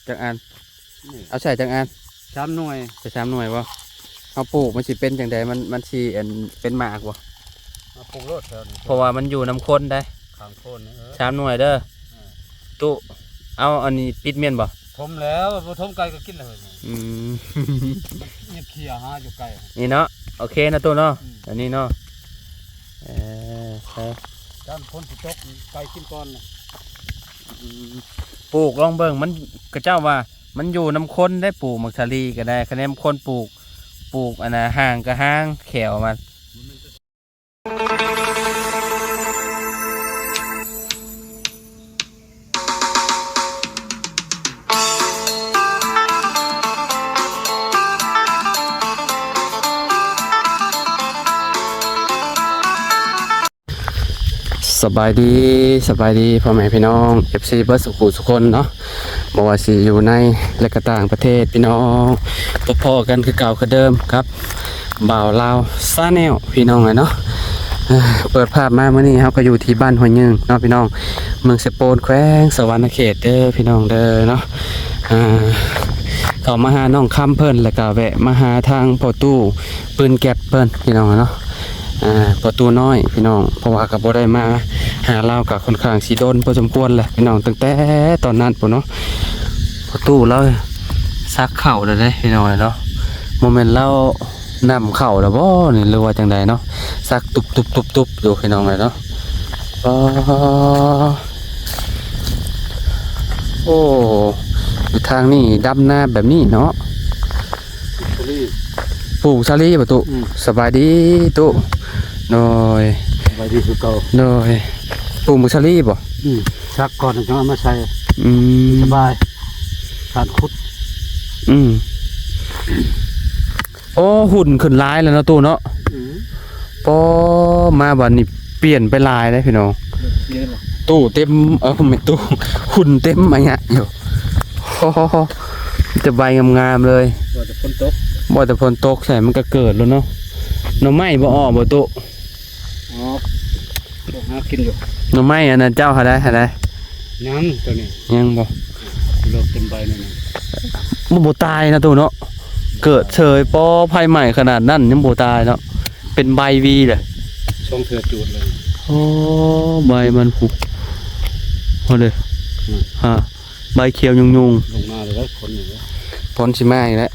จังอันเอาใส่จังอัน3 หน่วยใส่3 หน่วยบ่เอาปลูกมันสิเป็นจังใดมันสิเป็นหมากบ่ปลูกรถแถวนี้เพราะว่ามันอยู่น้ำข้นได้ข้างโคน3 หน่วยเด้อตู้เอาอันนี้ปิดเมียนบ่ทมแล้วบ่ทมไก่ก็กินเลยนี่เขี่ยหาอยู่ไก่นี่เนาะโอเคนะตู้เนาะอันนี้เนาะด้านพ้นสิตกไก่กินก่อนปลูกลองเบิ่งมันกระเจ้าว่ามันอยู่น้ำข้นได้ปลูกมักสาลีก็ได้คะแนนคนปลูกอันน่ะห่างก็ห่างแขวมันสบายดีพ่อแม่พี่น้อง FC เบิร์ดสุขุสุคนเนาะบอกว่าสิอยู่ในและก็ต่างประเทศพี่น้องพอๆกันคือเก่าคือเดิมครับบ่าวลาวซาแนลพี่น้องเลยเนาะเปิดภาพมาเมื่อนี้ครับก็อยู่ที่บ้านห้วยยึงเนาะพี่น้องเมืองเซโปนแขวงสวรรณเขตเด้อพี่น้องเด้อเนาะเขามาหาน้องคำเพิ่นแล้วก็แวะมาหาทางพ่อตู้ปืนแก๊ปเพิ่นพี่น้องเนาะประตูน้อยพี่น้องเพราะว่ากับบ่ได้มาหาเรากับค่อนข้างสีโดนพอสมควรแหละพี่น้องตั้งแต่ตอนนั้นปุ่นเนาะประตูเราซักเข่าเลยพี่น้องเนาะโมเมนต์เรานำเข่าแล้วบ่นี่หรือว่าจังใดเนาะซักตุบอยู่พี่น้องเลยเนาะโอ้อยู่ทางนี้ดำหน้าแบบนี้เนาะปลูกซาลีประตูสบายดีตู้น้อยสบายดีคือเก่าน้อยปลูกมุซาลีบ่ซักก่อนจังเอามาใส่สบายการขุดโอ้หุ่นขึ้นลายแล้วเนาะตู้เนาะพอมาบัดนี้เปลี่ยนไปลายเลยพี่น้องตู้เต็มไม่ตู้หุ่นเต็มมาเนี่ยอยู่จะใบงามๆเลยบ่แต่ฝนตกใส่มันก็เกิดแล้วเนาะหน่อไม้บ่ออกบ่ตู้หากินอยู่หน่อไม้อันนั้นเจ้าหาได้ยังตัวนี้ยังบ่เลิกเต็มใบนั่นน่ะมันบ่ตายนะตู้เนาะเกิดเฉยปอภัยใหม่ขนาดนั้นยังบ่ตายเนาะเป็นใบวีเลยช่องเถื่อจูดเลยโอ้ใบมันผุพอเลยฮะใบเขียวยุงลงมาเลยแล้วคนอยู่พ้นสิมาอีกแล้ว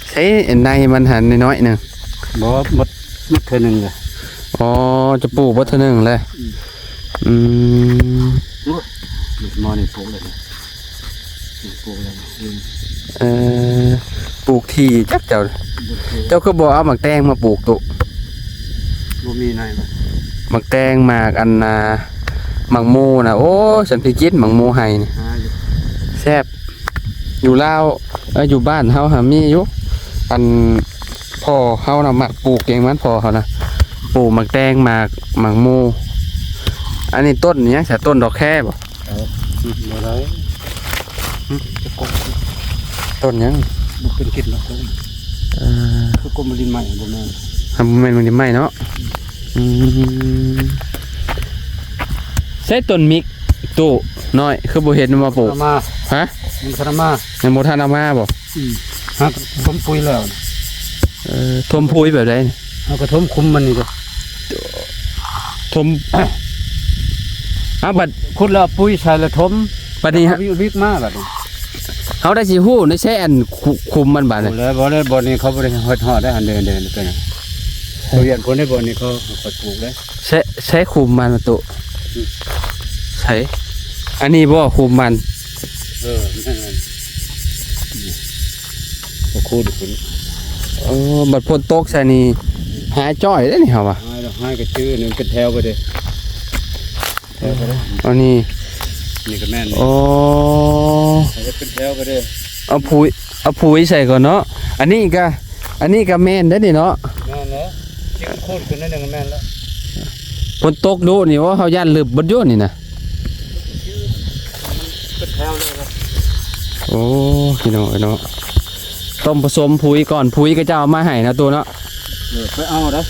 ใช้ในมันหันน้อยๆนึงบ่หมดเท่านึงเลยอ๋อจะปลูกวัฒนึงเลยมอนี่ปลูกเลยปลูกเลยปลูกที่จักเจ้าก็บอกเอาหมักแตงมาปลูกตุบ่มีไหนมาหมักแตงหมากอันหมักโมนะโอ้ฉันพิจิตหมักโมไห้นี่แซ่บอยู่ลาวอยู่บ้านเฮาหามีอยู่อันพ่อเฮานะหมักปลูกเองมันพ่อเขานะปลูกหมักแตงหมักโมอันนี้ต้นนี้ใช่ต้นดอกแค่บ่บ่ได้ต้นยังบ่เป็นกินหรอกคือกลมดินใหม่บ่แม่นมันดินใหม่เนาะใช้ต้นมิกตู้น้อยคือบ่เห็นมาปลูกฮะมันคณะมายังบ่ทันเอามาบ่ฮะทมปุ๋ยแล้วทมปุ๋ยแบบใดเอากระทมคุมมันนี่ก็ทมบัดขุดแล้วปุ๋ยใส่แล้วทมบัดนี้ฮะวิกมาบัดนี้เฮาได้สิฮู้ในแช่อันคุมมันบัดนี้แล้วบ่นี่เขาบ่ได้ฮอดได้อันเดินตัวนี้ตัวอย่างคนในบ่นี่เขาปลูกได้ใช้คุมมันตุใช้อันนี้บ่คุมมันนั่นบ่คูดคุณบัดพ่นตกใส่นี่หาจ้อยได้นี่เหรอวะหายก็ชื่อนึงเป็นแถวไปเด้อันนี้นี่ก็แม่นเป็นแถวไปเด้เอาปุ๋ยใส่ก่อนเนาะอันนี้ก็แม่นได้นี่เนาะแม่นแล้วจิ้มโคตรขึ้นนั่นนึงแม่นแล้วพ่นตกดูนี่ว่าเฮาย่านลึบบดอยู่นี่นะเป็นแถวเลยนะโอ้พี่น้องเนาะต้มผสมปุ๋ยก่อนปุ๋ยก็จะเอามาให้นะตัวเนาะไปเอาได้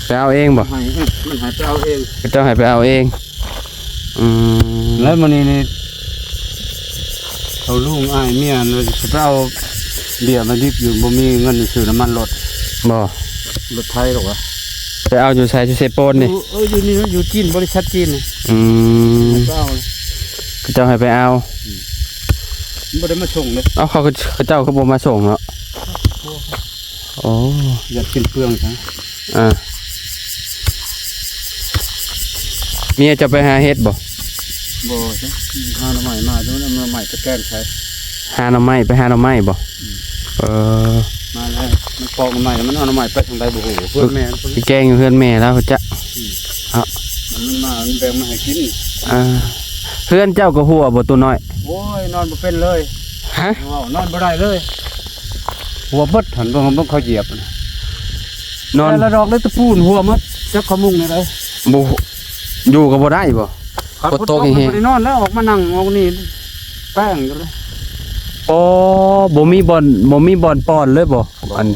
ไปเอาเองบ่มันหายไปเอาเองเจ้าให้ไปเอาเองแล้วมันนี่ เขาลุงอ้ายเมียเลยสิไปเอาเบียร์มาดิบอยู่บ่มีเงินซื้อน้ำมันรถ บ่ รถไทยหรอกวะ ไปเอาอยู่ใช้ที่เซโปนนี่ อยู่นี่นะอยู่จีนบริษัทจีนนี่ อืม ก็เอาเลย เขาเจ้าให้ไปเอา บ่ได้มาส่งเลย เอาเขาเจ้าเขาบ่มาส่งเนาะโอ้ อยากกินเปลืองใช่ อ่าเมียจะไปหาเฮ็ดบ่ บ่ใช่หาหน่อไม้มาดูน้ำใหม่ตะแกรงใช้ หาหน่อไม้ไปหาหน่อไม้บ่เออ มาแล้วมันปอกหน่อไม้มันเอาหน่อไม้ไปทางใดบ่ฮู้เพื่อนแม่เพิ่น ไปแกล้งอยู่เพื่อนแม่แล้วเขาจะ มันมามันแบ่งมาให้กิน อ่าเพื่อนเจ้าก็หัวบ่ตัวน้อย โอ้ยนอนบ่เป็นเลย ฮะ นอนบ่ได้เลยหัวเบิดหันบ่เขาเหยียบ นอน แต่ละดอกเลยตะปูนหัวหมดจักขมุงนี่เลย บ่อยู่ก็บ่ได้บ่ ขับ ฝนตก บ่ แห้ง ได้นอนแล้วออกมานั่งออกนี่แป้งกันเลย อ๋อบ่มีบ่อนป้อนเลยบ่อัน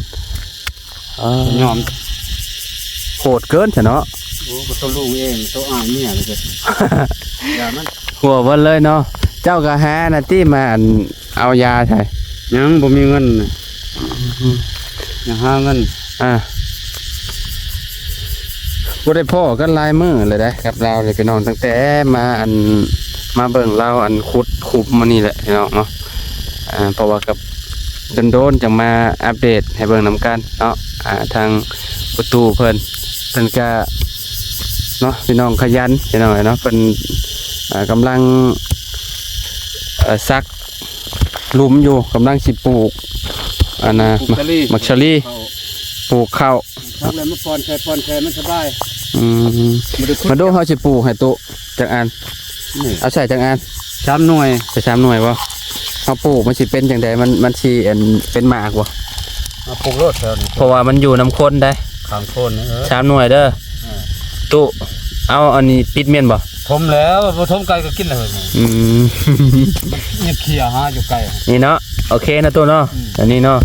ยอม โหดเกินซะเนาะ โอ้ก็ต้องลูกเองต้องอ่านเนี่ยเลยจ้ะอย่ามัน หัวเบิ่นเลยเนาะเจ้าก็หาหน้าที่มาอันเอายาใช่ ยังบ่มีเงินยังหาเงิน บ่ได้พ่อกันหลายมื้อเลยเด้กับเราเลยพี่น้องตั้งแต่มาเบิ่งเราอันขุดคุบมานี่แหละพี่น้องเนาะเพราะว่ากับโดนๆจังมาอัปเดตให้เบิ่งนํกันเนาะทางประตูเพิ่นก็เนาะพี่น้องขยันพี่น้องเนาะเพิ่นกำลังซักหลุมอยู่กำลังสิปลูกอันน่ะมักชะลีปลูกข้าว ทำอะไรมาปอนแค่มันสบาย มาดูเขาสิปลูกให้ตุจักอัน นี่ เอาใส่จักอัน 3 หน่วย ใส่3 หน่วยบ่เขาปลูกมันสิเป็นจังไดมันสิเป็นหมากบ่ มาปลูกรถแถวนี้ เพราะว่ามันอยู่น้ำข้นได้ ข้างโคนนี่3 หน่วยเด้อตุเอาอันนี้ปิดเมียนบ่ ทมแล้วบ่ทมไก่ก็กินเลย อืม เนี่ยเขี่ยหาอยู่ไก่ นี่เนาะโอเคนะตุเนาะอันนี้เนาะ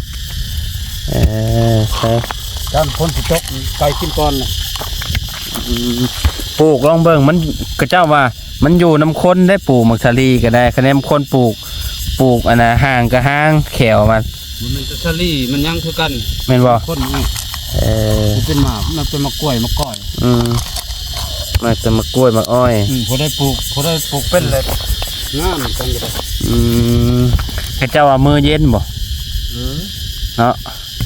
ใช่ ด้านพ้นสิตกไก่กินก่อนน่ะ ปลูกลองเบิ่งมันก็เจ้าว่ามันอยู่น้ำข้นได้ปลูกมักสาลีก็ได้คะแนนคนปลูกอันน่ะห่างก็ห่างแขวมัน มันจะซะลี่มันยังคือกัน แม่นบ่ คนนี่มันเป็นหมากมันเป็นมะกล้วยมะก้อย มาจะมากล้วยมาอ้อย พอได้ปลูกเป็นเลยงามจังเลย เขาเจ้าว่ามือเย็นบ่เนาะ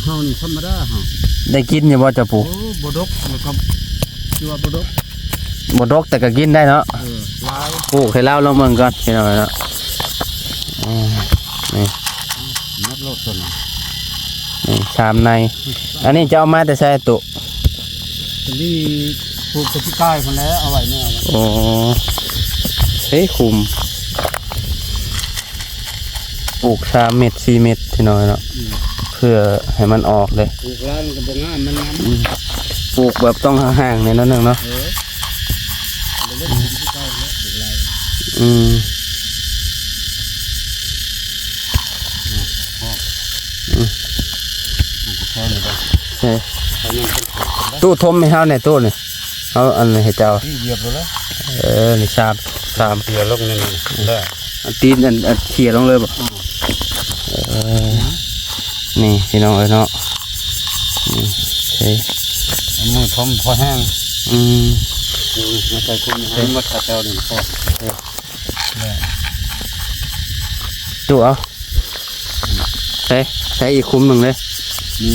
เฮานี่ธรรมดาเฮา ได้กินอยู่บ่จะปลูก โอ้บ่ดกแล้วก็ชื่อว่าบ่ดก บ่ดกแต่ก็กินได้เนาะ ลาย ปลูกให้เล่าลองเบิ่งก่อนพี่น้องเนาะนี่ มัดโลดต้น นี่ชามใน อันนี้จะเอามาแต่ใส่ตุ อันนี้ปลูกตะกี้ใต้คนแล้วเอาไว้เนี่ย โอ้เฮ้ยคุมปลูก3 เม็ด4 เม็ดพี่น้องเนาะเพื่อให้มันออกเลย ปลูกร้านก็บ่งามมันงาม ปลูกแบบต้องห่างๆในนั้นนึงเนาะ เดี๋ยวเล่นตะกี้ใต้แล้วปลูกลาย แค่นี้ก็ ใช่ เขายังเป็น ตู้ทมให้เฮาในตู้นี่เอาอันนี้ให้เจ้า ที่เหยียบแล้ว นี่ชาม เหยียบลงนี่ได้ อันตีนอันเขี่ยลงเลยบ่นี่พี่น้องเอ้ยเนาะนี่ใช่ มือทมพอแห้ง มาใส่คุมให้หมดกระเจ้านี่พอ ตู้เอาใช้อีกคุ้มหนึ่งเลย นี่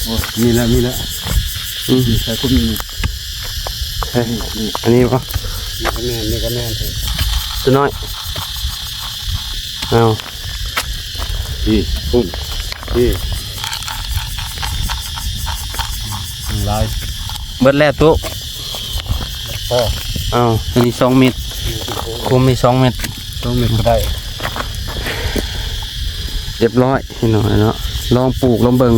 โอ้มีแล้วใส่คุมนี่ อันนี้ป่ะ นี่ก็แม่น ตัวน้อยเอา นี่คุมนี่ลาย เบิดแล้วตู้ พอ เอาอันนี้2 เม็ดคุ้มมี2 เม็ด ต้องมีก็ได้ เรียบร้อยพี่น้องเนาะลองปลูกลองเบิ่ง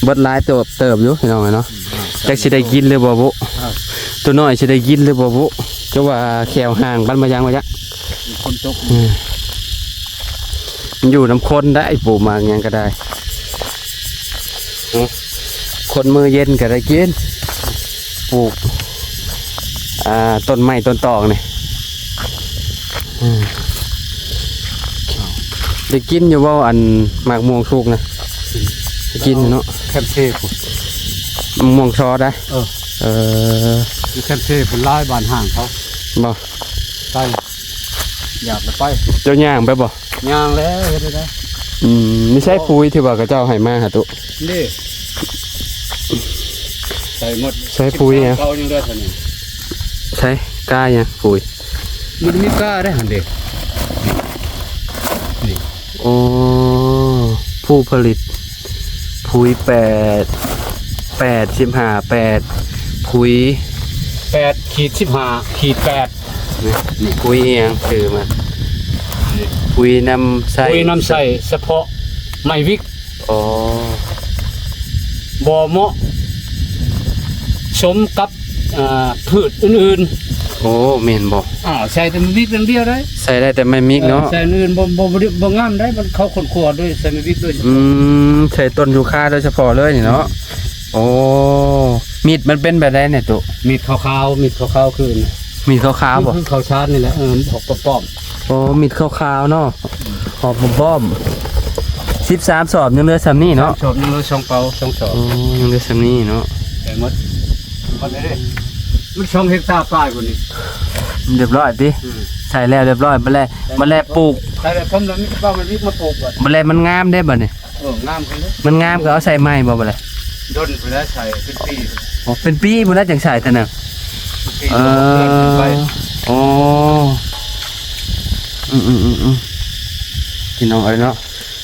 เบิดหลายเติบอยู่พี่น้องเนาะจักสิได้กินหรือบ่บุตัวน้อยสิได้กินหรือบ่บุก็ว่าแขวห่างบ้านมายังวะ คนตก มันอยู่น้ำข้นได้ปลูกมาอย่างนั้นก็ได้คนมือเย็นก็ได้กินปลูกต้นไม้ต้นตอกนี่ ได้กินอยู่บ่อันหมากม่วงสุกนะได้กินอยู่เนาะ แคมเช่พุ่น มะม่วงซอสได้ เออ เออ มีแคมเช่พุ่นลายบ้านห้างเขา บ่ ไปอยากไป เจ้าย่างไปบ่ ย่างแล้วเฮ็ดได้ ไม่ใช่ปุ๋ยที่ว่าเขาเจ้าให้มาหาตุ นี่ใส่หมด ใช้ปุ๋ยไง เขายังได้เท่านี้ ใช่กล้ายังปุ๋ย มันมีกล้าได้หั่นเด้นี่ โอ้ผู้ผลิตปุ๋ย8 ปุ๋ย 8-15-8 นี่ปุ๋ยเองคือมันปุ๋ยนำใส่ ปุ๋ยน้ำใส่เฉพาะไม้วิก อ๋อ บ่เหมาะสมกับพืชอื่น โอ้เมนบอก ๆใส่แต่ไม้วิกอย่างเดียวได้ ใส่ได้แต่ไม่มิกเนาะ ใส่อื่นบ่งามได้มันเขาขวดด้วยใส่ไม้วิกด้วย ใส่ต้นยูคาโดยเฉพาะเลยนี่เนาะโอ้มีดมันเป็นแบบไรเนี่ยตุ มีดขาวๆมีดขาวๆคือ มีดขาวๆบ่ คือเขาชาร์จนี่แหละออกป้อม โอ้มีดขาวๆเนาะหอบบ้อม13 สอบยังเหลือซ้ำนี่เนาะ ชอบนึงเลย2เปา2สอบ โอ้ยังเหลือซ้ำนี่เนาะ ใส่หมดได้มัน2เฮกตาร์ปลายกว่านี้ เรียบร้อยติใส่แล้วเรียบร้อยมาแล้วปลูก แต่ผมแล้วมีเป้ามันวิกมาปลูกก่อน มาแล้วมันงามได้บ่เนี่ย งามกันเลย มันงามก็เอาใส่ไม้บ่บ่เลย ดนไปแล้วใส่เป็นปี อ๋อเป็นปีพุ่นแล้วจังใส่เท่านั้น ปี เอ ไป ออ๋อพี่น้องเอ้ยเนาะ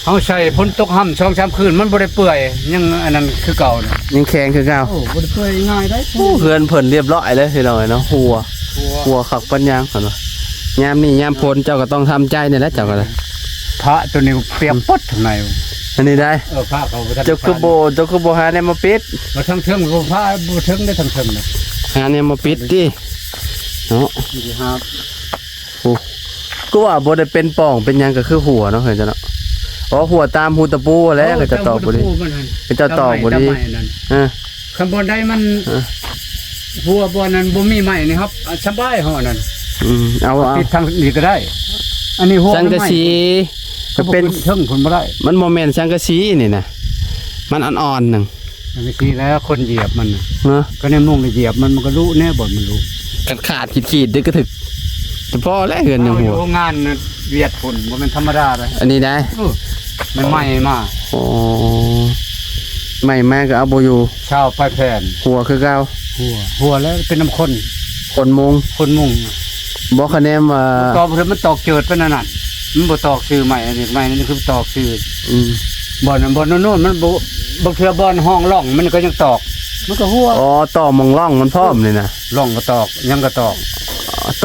เขาใส่พ้นตกห่ำ2-3คืนมันบ่ได้เปื่อยยังอันนั้นคือเก่านะ ยังแข็งคือเก่า โอ้บ่ได้เปื่อยง่ายได้ โอ้เฮือนเพิ่นเรียบร้อยเลยพี่น้องเอ้ยเนาะหัวขักปัญญางก่อนว่ายามนี้ยามพ้นเจ้าก็ต้องทำใจนี่แหละเจ้าก็ได้ พระตัวนี้เปียกปดทางใน อันนี้ได้ พระเขาบ่ทัน เจ้าคือบ่หาแนวมาปิด บ่ทั้งเทิงบ่พระบ่เทิงได้ทั้งเทิงนะ หาแนวมาปิดดิเนาะ นี่ครับ โอ้ก็ว่าบ่ได้เป็นป่องเป็นหยังก็คือหัวเนาะเห็นจ้ะเนาะอ๋อหัวตามหูตะปูแล้วก็จะตอบบ่ดีก็จะตอบบ่ดีข้างบนได้มัน เออ หัวบ่นั้นบ่มีไม้นี่ครับสบายห่อนั่น เอา ปิดทางนี้ก็ได้ อันนี้หัว สังกะสีก็เป็น เทิงคนบ่ได้ มันบ่แม่นสังกะสีนี่นะมันอ่อนๆหนึง สังกะสีแล้วคนเหยียบมัน เนาะ ก็ในมุ่งเหยียบมันก็รู้แน่บ่มันรู้ กันขาดขีดๆเด้ก็ถึกแต่พอแล้วเฮือนยังหัว โรงงานเวียดพุ่นบ่แม่นธรรมดาเลย อันนี้ได้ มันใหม่มา โอ้ไม่แม่ก็เอาบ่อยู่ ชาวปลายแผ่น หัวคือเก่า หัวแล้วเป็นน้ำข้น คนมุง คนมุ่ง บ่คะแนนว่า ตอกเพิ่นมันตอกเจิดไปนั่นน่ะมันบ่ตอกชื่อใหม่อันนี้ใหม่นี่คือตอกชื่อ อืม บ่อนโน่นมันบ่บางเทื่อบ่อนห้องร่องมันก็ยังตอก มันก็หัว อ๋อต่อมองร่องมันพร้อมนี่นะ ร่องก็ตอกยังก็ตอก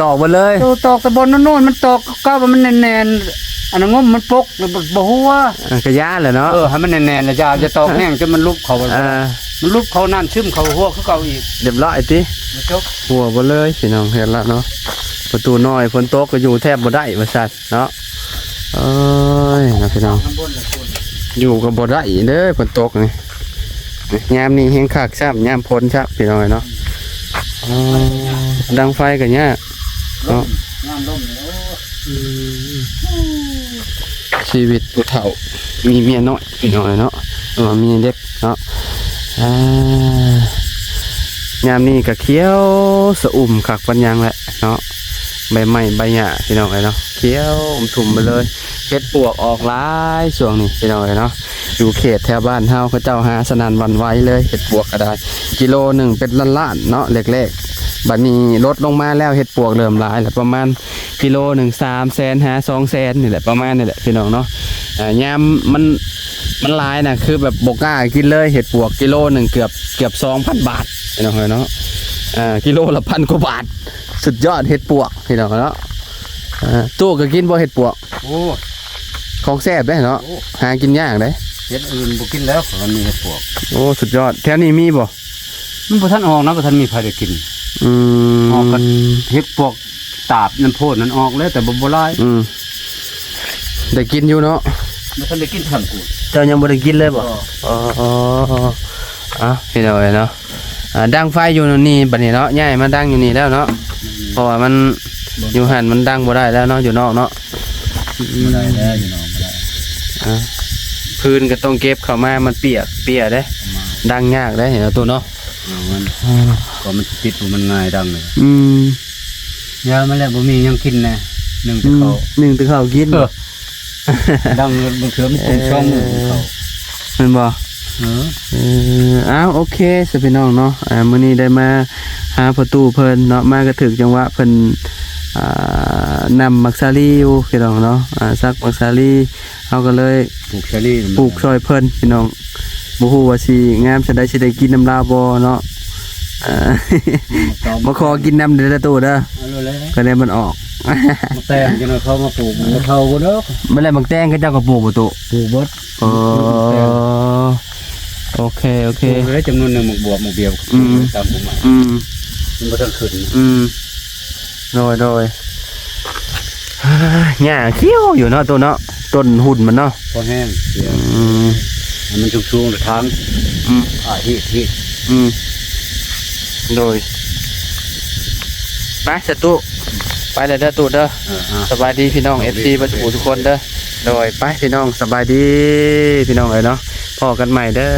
ต่อไปเลย ตอกแต่บ่อนโน่นมันตอกก้าวมันแน่นๆอันนั้นงมมันปกบ่หัว กระยาแหละเนาะ ให้มันแน่นๆแล้วจะตอกแห้งจนมันลุบเข้า มันลุบเข้านั่นซึมเข้าหัวคือเก่าอีก เรียบร้อยติ มันจบ หัวบ่เลยพี่น้องเห็นแล้วเนาะประตูน้อยฝนตกก็อยู่แทบบ่ได้ว่าซั่นเนาะเอ้ยนะพี่น้อง ข้างบนน่ะคุณ อยู่ก็บ่ได้เด้อฝนตกนี่ยามนี้แฮงคักซับยามพ้นซับพี่น้องเนาะดังไฟก็ยากเนาะ งามลมโอ้ ชีวิตผู้เฒ่ามีเมียน้อยพี่น้องเนาะมีเด็กเนาะยามนี้ก็เขียวสะอุ่มคักปัญญังแหละเนาะใบไม้ใบหญ้าพี่น้องเนาะเขียวทุ่มไปเลยเฮ็ดปวกออกหลายช่วงนี้พี่น้องเนาะอยู่เขตแถวบ้านเฮาเขาเจ้าหาสนานวันไหวเลยเฮ็ดปวกก็ได้กิโลหนึ่งเป็นล้านๆเนาะเล็กๆบัดนี้ลดลงมาแล้วเฮ็ดปวกเริ่มหลายแล้วประมาณกิโลหนึ่ง300,000หา200,000นี่แหละประมาณนี่แหละพี่น้องเนาะยามมันหลายนะคือแบบบกล้ากินเลยเห็ดปวกกิโลหนึ่งเกือบ 2,000 บาทพี่น้องเนาะกิโลละ1,000 กว่าบาทสุดยอดเห็ดปวกพี่น้องเนาะตู้ก็กินบ่เห็ดปวก โอ้ ของแซ่บได้เนาะหากินยากได้ เฮ็ดอื่นบ่กินแล้วมันมีเฮ็ดปวก โอ้สุดยอดแถวนี้มีบ่ มันบ่ทันออกนะบ่ทันมีใครได้กิน ออกกัน เฮ็ดปวกตาบน้ำโพดนั้นออกแล้วแต่บ่หลาย ได้กินอยู่เนาะ บ่ทันได้กินทันกู เจ้ายังบ่ได้กินเลยบ่พี่น้องเนาะดังไฟอยู่นี่บัดนี้เนาะย้ายมาดังอยู่นี่แล้วเนาะเพราะว่ามันอยู่หันมันดังบ่ได้แล้วเนาะอยู่นอกเนาะ บ่ได้แล้วอยู่น้องบ่ได้ อ่าพื้นก็ต้องเก็บเข้ามามันเปียกเด้ดังยากได้เห็นแล้วตัวเนาะ มันก็มันติดมันง่ายดังเลย อืม ยามาแล้วบ่มียังกินนะหนึ่ง อื ตะ ม เขา หนึ่งตะเข้ากิน ดังบางเถื่อมันคงช่องมือเขา แม่นบ่ อ้าวโอเคสิพี่น้องเนาะมื้อนี้ได้มาหาประตูเพิ่นเนาะมาก็ถึกจังหวะเพิ่นนำมักซาลีอยู่พี่น้องเนาะซักมักซาลีเฮาก็เลย ปลูกเชอรี่ ปลูกซอยเพิ่นพี่น้องบ่ฮู้ว่าสิงามสิได้กินน้ำลาวบ่เนาะบ่ขอกินน้ำเด้อตู้เด้อ เอาเลย ก็ได้มันออก มาแต่งจังเลยเขามาปลูกมันเท่าบ่เด้อ เมื่อไรบักแตงก็เจ้าก็ปลูกบ่ตู้ ปลูกเบิด อ๋อโอเค ปลูกเลยจำนวนหนึ่งหมกบวบหมกเบียวตามผมมา อืม มันบ่ทันขึ้น โดยหญ้าเขี้ยวอยู่เนาะตัวเนาะต้นหุ่นมันเนาะ พอแห้งเสีย อืม มันชุ่มๆทาง อืม ฮีด โดยไปสตุไปเลยเด้อตูเด้อสบายดีพี่น้อง FC บัสบูทุกคนเด้อโดยไปพี่น้องสบายดีพี่น้องเอ้ยเนาะพอกันใหม่เด้อ